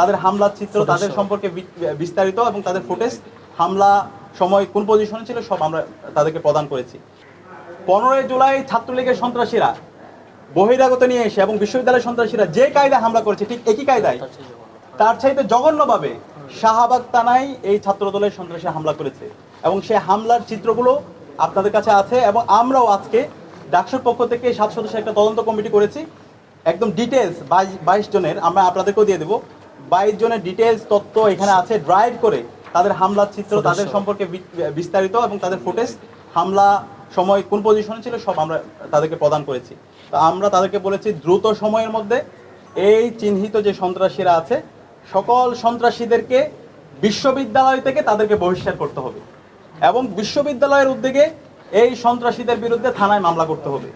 তাদের হামলার চিত্র, তাদের সম্পর্কে বিস্তারিত এবং তাদের ফুটেজ, হামলা সময় কোন পজিশনে ছিল সব আমরা তাদেরকে প্রদান করেছি। 15 জুলাই ছাত্রলীগের সন্ত্রাসীরা বহিরাগত নিয়ে এসে এবং বিশ্ববিদ্যালয়ের সন্ত্রাসীরা যে কায়দায় হামলা করেছে ঠিক একই কায়দায় তার চাইতে জঘন্যভাবে শাহবাগ থানায় এই ছাত্রদলের সন্ত্রাসী হামলা করেছে এবং সেই হামলার চিত্রগুলো আপনাদের কাছে আছে। এবং আমরাও আজকে ডাকসুর পক্ষ থেকে 7 সদস্যের একটা তদন্ত কমিটি করেছি, একদম ডিটেলস 22 জনের আমরা আপনাদেরকেও দিয়ে দেবো। 22 জনের ডিটেলস তথ্য এখানে আছে, ড্রাইভ করে তাদের হামলার চিত্র, তাদের সম্পর্কে বিস্তারিত এবং তাদের ফুটেজ, হামলা সময় কোন পজিশনে ছিল সব আমরা তাদেরকে প্রদান করেছি। তো আমরা তাদেরকে বলেছি দ্রুত সময়ের মধ্যে এই চিহ্নিত যে সন্ত্রাসীরা আছে সকল সন্ত্রাসীদেরকে বিশ্ববিদ্যালয় থেকে তাদেরকে বহিষ্কার করতে হবে এবং বিশ্ববিদ্যালয়ের উদ্যোগে এই সন্ত্রাসীদের বিরুদ্ধে থানায় মামলা করতে হবে।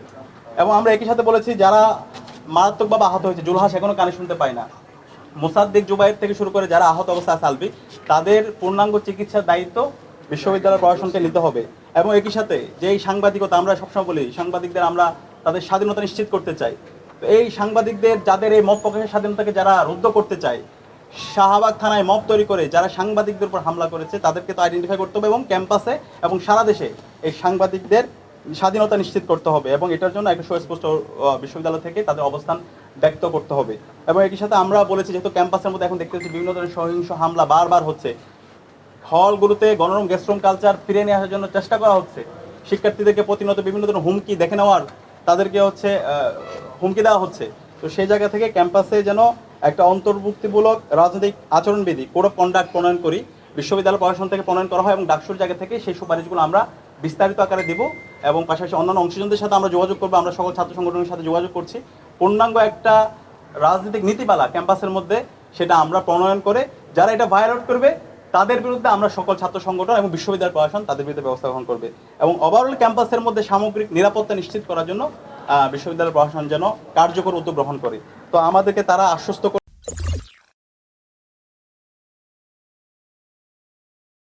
এবং আমরা একই সাথে বলেছি যারা মারাত্মকভাবে আহত হয়েছে, জুলহাস এখনো কানে শুনতে পায় না, মোসাদ্দেক জুবাইর থেকে শুরু করে যারা আহত অবস্থায় আছে আলবি, তাদের পূর্ণাঙ্গ চিকিৎসার দায়িত্ব বিশ্ববিদ্যালয় প্রশাসনকে নিতে হবে। এবং একই সাথে যেই সাংবাদিকতা আমরা সবসময় বলি, সাংবাদিকদের আমরা তাদের স্বাধীনতা নিশ্চিত করতে চাই। তো এই সাংবাদিকদের যাদের এই মত প্রকাশের স্বাধীনতাকে যারা রুদ্ধ করতে চায়, শাহবাগ থানায় মব তৈরি করে যারা সাংবাদিকদের উপর হামলা করেছে তাদেরকে তো আইডেন্টিফাই করতে হবে এবং ক্যাম্পাসে এবং সারা দেশে এই সাংবাদিকদের স্বাধীনতা নিশ্চিত করতে হবে এবং এটার জন্য একটা সুস্পষ্ট বিশ্ববিদ্যালয় থেকে তাদের অবস্থান ব্যক্ত করতে হবে। এবং একই সাথে আমরা বলেছি যেহেতু ক্যাম্পাসের মধ্যে এখন দেখতে পাচ্ছি বিভিন্ন ধরনের সহিংস হামলা বারবার হচ্ছে, হলগুলোতে গণরম গেস্টরুম কালচার ফিরে নিয়ে আসার জন্য চেষ্টা করা হচ্ছে, শিক্ষার্থীদেরকে প্রতিনিয়ত বিভিন্ন ধরনের হুমকি দেখে নেওয়ার তাদেরকে হুমকি দেওয়া হচ্ছে। তো সেই জায়গা থেকে ক্যাম্পাসে যেন একটা অন্তর্ভুক্তিমূলক রাজনৈতিক আচরণবিধি কোড অফ কন্ডাক্ট প্রণয়ন করি, বিশ্ববিদ্যালয় প্রশাসন থেকে প্রণয়ন করা হয় এবং ডাকসুর জায়গা থেকে সেই সুপারিশগুলো আমরা বিস্তারিত আকারে দেব এবং পাশাপাশি অন্যান্য অংশীজনদের সাথে আমরা যোগাযোগ করবো। আমরা সকল ছাত্র সংগঠনের সাথে যোগাযোগ করছি, পূর্ণাঙ্গ একটা রাজনৈতিক নীতিমালা ক্যাম্পাসের মধ্যে সেটা আমরা প্রণয়ন করে যারা এটা ভায়োলেট করবে তাদের বিরুদ্ধে আমরা সকল ছাত্র সংগঠন এবং বিশ্ববিদ্যালয় প্রশাসন তাদের বিরুদ্ধে ব্যবস্থা গ্রহণ করবে এবং ওভারঅল ক্যাম্পাসের মধ্যে সামগ্রিক নিরাপত্তা নিশ্চিত করার জন্য বিশ্ববিদ্যালয় প্রশাসন যেন কার্যকর উদ্যোগ গ্রহণ করে। তো আমাদেরকে তারা আশ্বস্ত